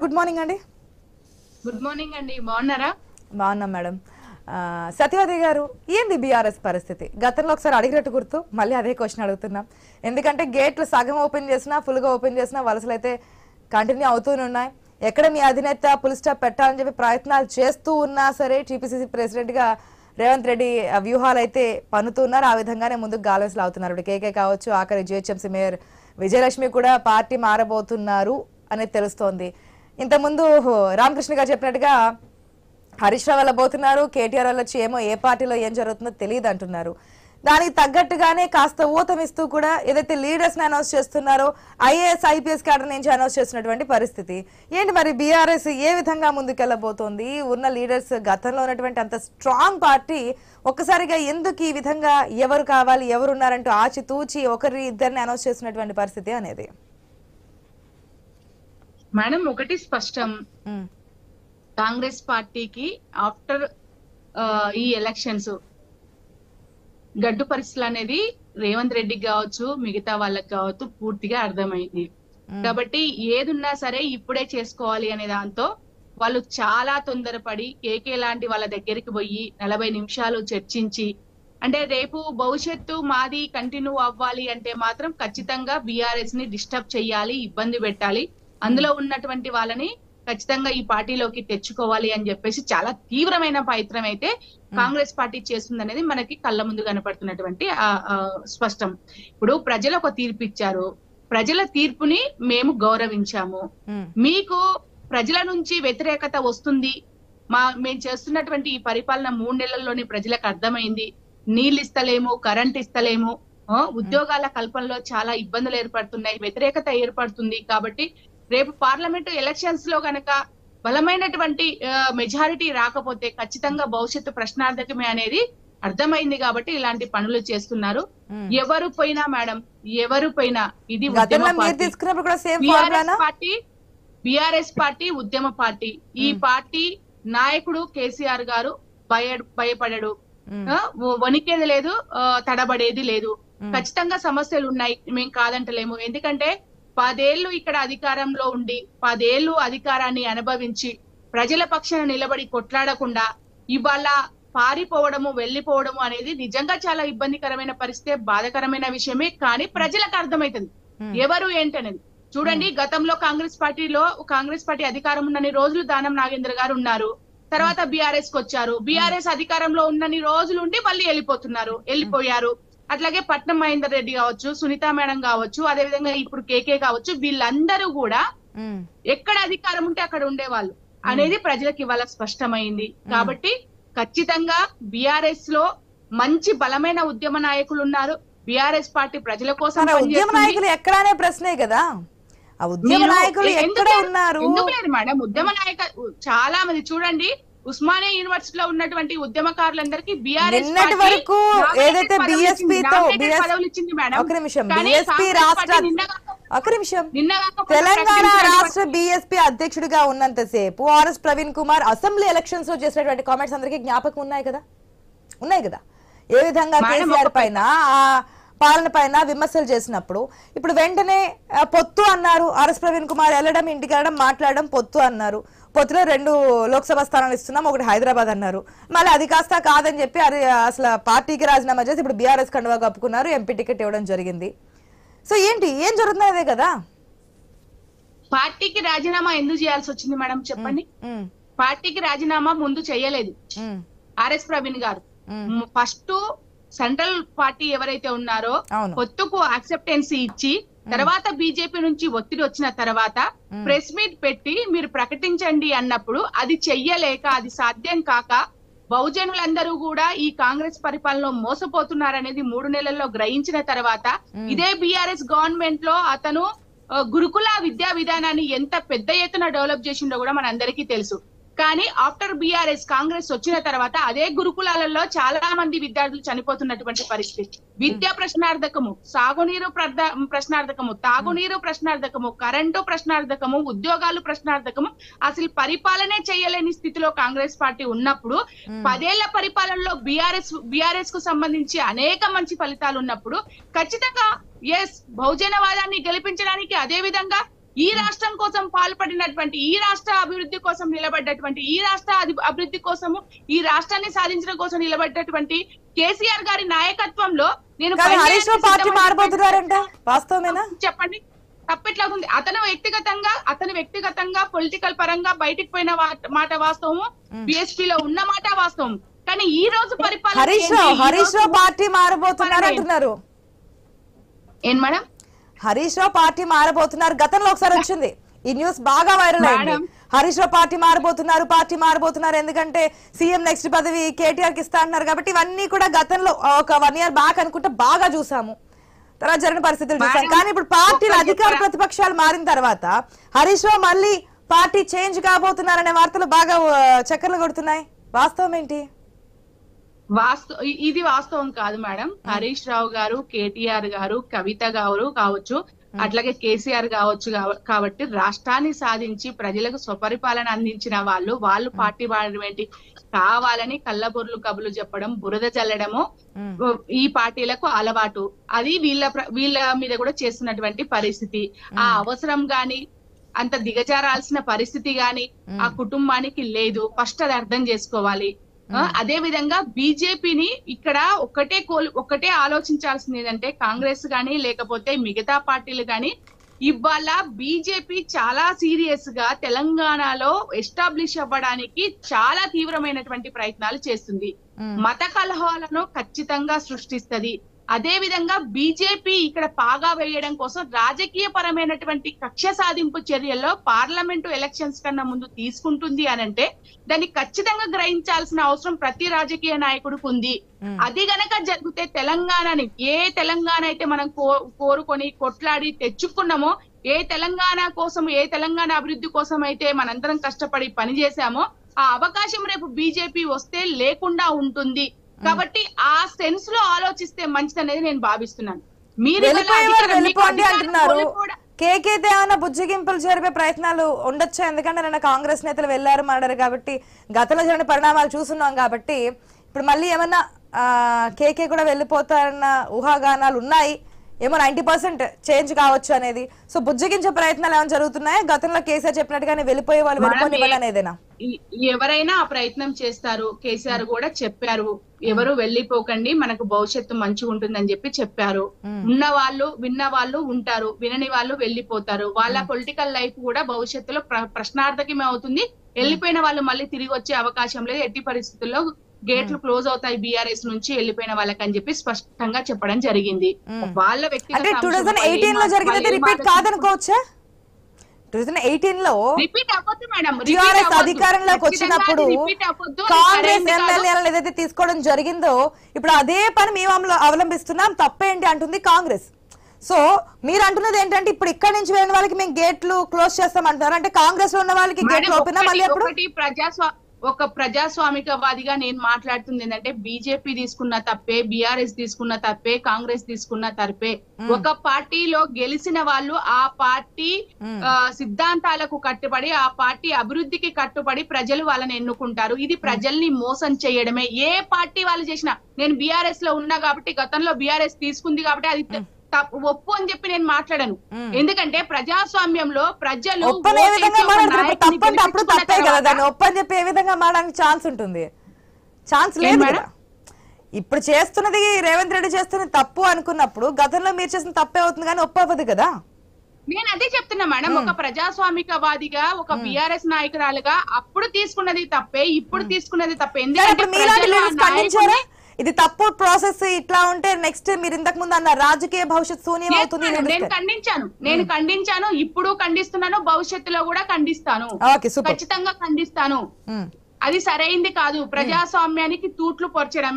Good morning అండి. Good morning అండి, బాగున్నారా? బాగున్నాం మేడం. సత్యవతి గారు, ఏంది బీఆర్ఎస్ పరిస్థితి? గతంలో ఒకసారి అడిగినట్టు గుర్తు, మళ్ళీ అదే క్వశ్చన్ అడుగుతున్నాం. ఎందుకంటే గేట్లు సగం ఓపెన్ చేసినా ఫుల్గా ఓపెన్ చేసినా వలసలు అయితే కంటిన్యూ అవుతూనే ఉన్నాయి. ఎక్కడ మీ అధినేత ఫుల్ స్టాప్ పెట్టాలని చెప్పి ప్రయత్నాలు చేస్తూ ఉన్నా సరే టీపీసీసీ ప్రెసిడెంట్గా రేవంత్ రెడ్డి వ్యూహాలు అయితే పన్నుతున్నారు. ఆ విధంగానే ముందుకు గాలవేసులు అవుతున్నారు. ఇప్పుడు కేకే కావచ్చు, ఆఖరి జిహెచ్ఎంసీ మేయర్ విజయలక్ష్మి కూడా పార్టీ మారబోతున్నారు అనేది తెలుస్తోంది. ఇంతకుముందు రామకృష్ణ గారు చెప్పినట్టుగా హరీష్ రావు వెళ్ళబోతున్నారు, కేటీఆర్ వాళ్ళు వచ్చి ఏమో ఏ పార్టీలో ఏం జరుగుతుందో తెలియదు అంటున్నారు. దానికి తగ్గట్టుగానే కాస్త ఊతమిస్తూ కూడా ఏదైతే లీడర్స్ ని అనౌన్స్ చేస్తున్నారో ఐఏఎస్ ఐపీఎస్ క్యాడర్ నుంచి అనౌన్స్ చేస్తున్నటువంటి పరిస్థితి ఏంటి? మరి బీఆర్ఎస్ ఏ విధంగా ముందుకెళ్లబోతోంది? ఉన్న లీడర్స్ గతంలో ఉన్నటువంటి అంత స్ట్రాంగ్ పార్టీ ఒక్కసారిగా ఎందుకు ఈ విధంగా ఎవరు కావాలి ఎవరు ఉన్నారంటూ ఆచితూచి ఒకరి ఇద్దరిని అనౌన్స్ చేస్తున్నటువంటి పరిస్థితి అనేది? మేడం, ఒకటి స్పష్టం, కాంగ్రెస్ పార్టీకి ఆఫ్టర్ ఈ ఎలక్షన్స్ గడ్డు పరిస్థితులు అనేది రేవంత్ రెడ్డికి కావచ్చు, మిగతా వాళ్ళకి కావచ్చు, పూర్తిగా అర్థమైంది. కాబట్టి ఏదున్నా సరే ఇప్పుడే చేసుకోవాలి అనే దాంతో వాళ్ళు చాలా తొందరపడి కేకే లాంటి వాళ్ళ దగ్గరికి పోయి 40 నిమిషాలు చర్చించి, అంటే రేపు భవిష్యత్తు మాది కంటిన్యూ అవ్వాలి అంటే మాత్రం ఖచ్చితంగా బీఆర్ఎస్ ని డిస్టర్బ్ చెయ్యాలి, ఇబ్బంది పెట్టాలి, అందులో ఉన్నటువంటి వాళ్ళని ఖచ్చితంగా ఈ పార్టీలోకి తెచ్చుకోవాలి అని చెప్పేసి చాలా తీవ్రమైన ప్రయత్నం అయితే కాంగ్రెస్ పార్టీ చేస్తుంది అనేది మనకి కళ్ళ ముందు కనపడుతున్నటువంటి స్పష్టం. ఇప్పుడు ప్రజలు ఒక తీర్పు ఇచ్చారు, ప్రజల తీర్పుని మేము గౌరవించాము. మీకు ప్రజల నుంచి వ్యతిరేకత వస్తుంది, మేము చేస్తున్నటువంటి ఈ పరిపాలన 3 నెలల్లోనే ప్రజలకు అర్థమైంది, నీళ్ళు ఇస్తలేము, కరెంట్ ఇస్తలేము, ఉద్యోగాల కల్పనలో చాలా ఇబ్బందులు ఏర్పడుతున్నాయి, వ్యతిరేకత ఏర్పడుతుంది. కాబట్టి రేపు పార్లమెంటు ఎలక్షన్స్ లో గనక బలమైనటువంటి మెజారిటీ రాకపోతే ఖచ్చితంగా భవిష్యత్తు ప్రశ్నార్థకమే అనేది అర్థమైంది. కాబట్టి ఇలాంటి పనులు చేస్తున్నారు. ఎవరు పోయినా మేడం, ఎవరు పోయినా ఇది బీఆర్ఎస్ పార్టీ ఉద్యమ పార్టీ. ఈ పార్టీ నాయకుడు కేసీఆర్ గారు భయపడడు, వణికేది లేదు, తడబడేది లేదు. ఖచ్చితంగా సమస్యలు ఉన్నాయి, మేము కాదంటలేము. ఎందుకంటే 10 ఏళ్లు ఇక్కడ అధికారంలో ఉండి 10 ఏళ్లు అధికారాన్ని అనుభవించి ప్రజల పక్షాన నిలబడి కొట్లాడకుండా ఇవాళ పారిపోవడము, వెళ్లిపోవడము అనేది నిజంగా చాలా ఇబ్బందికరమైన పరిస్థితి, బాధకరమైన విషయమే. కానీ ప్రజలకు అర్థమైతుంది ఎవరు ఏంటనేది. చూడండి, గతంలో కాంగ్రెస్ పార్టీ అధికారం ఉన్నన్ని రోజులు దానం నాగేంద్ర గారు ఉన్నారు, తర్వాత బీఆర్ఎస్ కి వచ్చారు, బీఆర్ఎస్ అధికారంలో ఉన్నన్ని రోజులు ఉండి మళ్ళీ వెళ్ళిపోయారు. అట్లాగే పట్నం మహేందర్ రెడ్డి కావచ్చు, సునీత మేడం కావచ్చు, అదే విధంగా ఇప్పుడు కేకే కావచ్చు, వీళ్ళందరూ కూడా ఎక్కడ అధికారం ఉంటే అక్కడ ఉండేవాళ్ళు అనేది ప్రజలకు ఇవాళ స్పష్టమైంది. కాబట్టి ఖచ్చితంగా బీఆర్ఎస్ లో మంచి బలమైన ఉద్యమ నాయకులు ఉన్నారు. బీఆర్ఎస్ పార్టీ ప్రజల కోసం ఉద్యమ నాయకులు ఎక్కడనే ప్రశ్నే కదా, ఆ ఉద్యమ నాయకులు ఎక్కడ ఉన్నారు? ఎందుకు లేదు మేడం, ఉద్యమ నాయకులు చాలా మంది. చూడండి, ఉస్మానియా యూనివర్సిటీలో ఉన్నటువంటి ఉద్యమకారులందరికీ బీఆర్ఎస్ వరకు ఏదైతే తెలంగాణ రాష్ట్ర బీఎస్పీ అధ్యక్షుడిగా ఉన్నంతసేపు RS Praveen Kumar assembly elections లో చేసినటువంటి కామెంట్స్ అందరికీ జ్ఞాపకం ఉన్నాయి కదా. ఏ విధంగా కేసీఆర్ పైన పాలన పైన విమర్శలు చేసినప్పుడు ఇప్పుడు వెంటనే పొత్తు అన్నారు. ఆర్ఎస్ ప్రవీణ్ కుమార్ వెళ్ళడం, ఇంటికి వెళ్ళడం, మాట్లాడడం, పొత్తు అన్నారు. పొత్తులో 2 లోక్సభ స్థానాలు ఇస్తున్నాం, ఒకటి హైదరాబాద్ అన్నారు. మళ్ళీ అది కాస్త కాదని చెప్పి అసలు పార్టీకి రాజీనామా చేసి ఇప్పుడు బీఆర్ఎస్ కండువా కప్పుకున్నారు, ఎంపీ టికెట్ ఇవ్వడం జరిగింది. సో ఏం జరుగుతుంది? అదే కదా, పార్టీకి రాజీనామా ఎందుకు చేయాల్సి వచ్చింది మేడం చెప్పండి. పార్టీకి రాజీనామా ముందు చేయలేదు ఆర్ఎస్ ప్రవీణ్ గారు. ఫస్ట్ సెంట్రల్ పార్టీ ఎవరైతే ఉన్నారో పొత్తుకు యాక్సెప్టెన్సీ ఇచ్చి తర్వాత బీజేపీ నుంచి ఒత్తిడి వచ్చిన తర్వాత ప్రెస్ మీట్ పెట్టి మీరు ప్రకటించండి అన్నప్పుడు అది చెయ్యలేక, అది సాధ్యం కాక బహుజనులందరూ కూడా ఈ కాంగ్రెస్ పరిపాలనలో మోసపోతున్నారనేది 3 నెలల్లో గ్రహించిన తర్వాత ఇదే బీఆర్ఎస్ గవర్నమెంట్ లో అతను గురుకుల విద్యా విధానాన్ని ఎంత పెద్ద ఎత్తున డెవలప్ చేసిండో కూడా మనందరికీ తెలుసు. కానీ ఆఫ్టర్ బీఆర్ఎస్ కాంగ్రెస్ వచ్చిన తర్వాత అదే గురుకులాలలో చాలా మంది విద్యార్థులు చనిపోతున్నటువంటి పరిస్థితి. విద్యా ప్రశ్నార్థకము, సాగునీరు ప్రశ్నార్థకము, తాగునీరు ప్రశ్నార్థకము, కరెంటు ప్రశ్నార్థకము, ఉద్యోగాలు ప్రశ్నార్థకము, అసలు చేయలేని స్థితిలో కాంగ్రెస్ పార్టీ ఉన్నప్పుడు 10 ఏళ్ల పరిపాలనలో బీఆర్ఎస్ కు సంబంధించి అనేక మంచి ఫలితాలు ఉన్నప్పుడు ఖచ్చితంగా బహుజనవాదాన్ని గెలిపించడానికి, అదే విధంగా ఈ రాష్ట్రం కోసం పాల్పడినటువంటి, ఈ రాష్ట్ర అభివృద్ధి కోసం నిలబడ్డటువంటి, ఈ రాష్ట్ర అభివృద్ధి కోసము, ఈ రాష్ట్రాన్ని సాధించడం కోసం నిలబడ్డటువంటి కేసీఆర్ గారి నాయకత్వంలో నేను హరీష్ రావు పార్టీ మారబోతున్నారంట, వాస్తవమేనా? చెప్పండి, తప్పెట్లాగుంది? అతను వ్యక్తిగతంగా పొలిటికల్ పరంగా బయటికి పోయిన మాట వాస్తవము, బిఎస్పీ లో ఉన్న మాట వాస్తవం. కానీ ఈ రోజు పరిపాలన హరీష్ రావు పార్టీ మారబోతున్నారు అంటున్నారు. ఏం మేడం? హరీష్ రావు పార్టీ మారబోతున్నారు, గతంలో ఒకసారి వచ్చింది ఈ న్యూస్, బాగా వైరల్ అయింది. హరీష్ రావు పార్టీ మారబోతున్నారు ఎందుకంటే సీఎం నెక్స్ట్ పదవి కేటీఆర్ కి ఇస్తా అంటున్నారు కాబట్టి ఇవన్నీ కూడా గతంలో ఒక 1 year బ్యాక్ అనుకుంటే బాగా చూసాము, తర్వాత జరిగిన పరిస్థితులు చూసాం. కానీ ఇప్పుడు పార్టీలు అధికార ప్రతిపక్షాలు మారిన తర్వాత హరీష్ రావు మళ్ళీ పార్టీ చేంజ్ కాబోతున్నారనే వార్తలు బాగా చక్కర్లు కొడుతున్నాయి, వాస్తవం ఏంటి? ఇది వాస్తవం కాదు మేడం. హరీష్ రావు గారు, కేటీఆర్ గారు, కవిత గారు కావచ్చు, అట్లాగే కేసీఆర్ కావచ్చు, కాబట్టి రాష్ట్రాన్ని సాధించి ప్రజలకు స్వపరిపాలన అందించిన వాళ్ళు పార్టీ మారడం ఏంటి? కావాలని కళ్ళబొర్లు కబులు చెప్పడం, బురద చల్లడము ఈ పార్టీలకు అలవాటు. అది వీళ్ళ మీద కూడా చేస్తున్నటువంటి పరిస్థితి. ఆ అవసరం గాని, అంత దిగజారాల్సిన పరిస్థితి గాని ఆ కుటుంబానికి లేదు. ఫస్ట్ అది అర్థం చేసుకోవాలి. అదే విధంగా బీజేపీని ఇక్కడ ఒక్కటే ఆలోచించాల్సింది ఏంటంటే, కాంగ్రెస్ గాని లేకపోతే మిగతా పార్టీలు గాని, ఇవాళ బీజేపీ చాలా సీరియస్ గా తెలంగాణలో ఎస్టాబ్లిష్ అవ్వడానికి చాలా తీవ్రమైనటువంటి ప్రయత్నాలు చేస్తుంది. మత కలహాలను ఖచ్చితంగా సృష్టిస్తది. అదే విధంగా బీజేపీ ఇక్కడ పాగా వేయడం కోసం రాజకీయ పరమైనటువంటి కక్ష సాధింపు చర్యల్లో పార్లమెంటు ఎలక్షన్స్ కన్నా ముందు తీసుకుంటుంది అనంటే దాన్ని ఖచ్చితంగా గ్రహించాల్సిన అవసరం ప్రతి రాజకీయ నాయకుడికి ఉంది. అది గనక జరిగితే తెలంగాణని, ఏ తెలంగాణ అయితే మనం కోరుకొని కొట్లాడి తెచ్చుకున్నామో, ఏ తెలంగాణ కోసం, ఏ తెలంగాణ అభివృద్ధి కోసం అయితే మనందరం కష్టపడి పనిచేశామో, ఆ అవకాశం రేపు బీజేపీ వస్తే లేకుండా ఉంటుంది. కాబట్టి ఆ సెన్స్ లో ఆలోచిస్తే మంచిదనేది నేను భావిస్తున్నాను. మీరు వెళ్ళిపోండి అంటున్నారు, కేకేతే ఏమైనా బుజ్జిగింపులు జరిపే ప్రయత్నాలు ఉండొచ్చు? ఎందుకంటే నిన్న కాంగ్రెస్ నేతలు వెళ్లారు మాట్లాడారు కాబట్టి, గతంలో జరిగిన పరిణామాలు చూస్తున్నాం కాబట్టి ఇప్పుడు మళ్ళీ ఏమన్నా కేకే కూడా వెళ్ళిపోతారన్న ఊహాగానాలు ఉన్నాయి, ఏమో 90% చేంజ్ కావచ్చు అనేది. సో బుజ్జగించే ప్రయత్నాలు ఏమైనా జరుగుతున్నాయా? గతంలో కేసీఆర్ చెప్పినట్టుగానే వెళ్ళిపోయే వాళ్ళు వెళ్ళిపోయినా ఎవరైనా ఆ ప్రయత్నం చేస్తారు. కేసీఆర్ కూడా చెప్పారు, ఎవరు వెళ్ళిపోకండి, మనకు భవిష్యత్తు మంచిగా ఉంటుందని చెప్పారు. ఉన్న వాళ్ళు, విన్న వాళ్ళు ఉంటారు, వినని వాళ్ళు వెళ్ళిపోతారు. వాళ్ళ పొలిటికల్ లైఫ్ కూడా భవిష్యత్తులో ప్రశ్నార్థకమే అవుతుంది. వెళ్ళిపోయిన వాళ్ళు మళ్ళీ తిరిగి వచ్చే అవకాశం లేదు. ఎట్టి పరిస్థితుల్లో గేట్లు క్లోజ్ అవుతాయి బీఆర్ఎస్ నుంచి వెళ్ళిపోయిన వాళ్ళకి అని చెప్పి స్పష్టంగా చెప్పడం జరిగింది. వాళ్ళ వ్యక్తిగత 2018 లో జరిగినది రిపీట్ కాదనుకోవచ్చా? 2018 లో రిపీట్ అవ్వద్దు మేడం. టీఆర్ఎస్ అధికారంలోకి వచ్చినప్పుడు కాంగ్రెస్ ఎమ్మెల్యేలను ఏదైతే తీసుకోవడం జరిగిందో ఇప్పుడు అదే పని మేము అవలంబిస్తున్నాం, తప్పేంటి అంటుంది కాంగ్రెస్. సో మీరు అంటున్నది ఏంటంటే ఇప్పుడు ఇక్కడ నుంచి వెళ్ళిన వాళ్ళకి మేము గేట్లు క్లోజ్ చేస్తాం అంటున్నారు, అంటే కాంగ్రెస్ లో ఉన్న వాళ్ళకి గేట్లు ఓపెన్ మళ్ళీ ఎప్పుడు? ఒక ప్రజాస్వామికవాదిగా నేను మాట్లాడుతుంది ఏంటంటే, బీజేపీ తీసుకున్న తప్పే, బీఆర్ఎస్ తీసుకున్న తప్పే, కాంగ్రెస్ తీసుకున్న తప్పే. ఒక పార్టీలో గెలిచిన వాళ్ళు ఆ పార్టీ సిద్ధాంతాలకు కట్టుబడి, ఆ పార్టీ అభివృద్ధికి కట్టుబడి ప్రజలు వాళ్ళని ఎన్నుకుంటారు. ఇది ప్రజల్ని మోసం చేయడమే. ఏ పార్టీ వాళ్ళు చేసినా, నేను బీఆర్ఎస్ లో ఉన్నా కాబట్టి, గతంలో బీఆర్ఎస్ తీసుకుంది కాబట్టి అది ఒప్పు అని చెప్పి నేను మాట్లాడను. ఎందుకంటే ప్రజాస్వామ్యంలో ప్రజలు ఒప్పని చెప్పి ఏ విధంగా మారడానికి ఛాన్స్ ఉంటుంది? ఛాన్స్ లేదు కదా. ఇప్పుడు చేస్తున్నది రేవంత్ రెడ్డి చేస్తున్నది తప్పు అనుకున్నప్పుడు గతంలో మీరు చేసిన తప్పే అవుతుంది కానీ ఒప్పవదు కదా. నేను అదే చెప్తున్నా మేడం, ఒక ప్రజాస్వామికవాదిగా, ఒక బీఆర్ఎస్ నాయకురాలుగా అప్పుడు తీసుకున్నది తప్పే, ఇప్పుడు తీసుకున్నది తప్పే. ఎందుకంటే ఇది తప్పు ప్రాసెస్, ఇట్లా ఉంటే నెక్స్ట్ మీరు ఇంతకు ముందు అన్న రాజకీయ భవిష్యత్ శూన్యం అవుతుంది. నేను ఖండించాను, ఇప్పుడు ఖండిస్తున్నాను, భవిష్యత్తులో కూడా ఖండిస్తాను, ఖచ్చితంగా ఖండిస్తాను. అది సరైంది కాదు. ప్రజాస్వామ్యానికి తూట్లు పొరచడమే.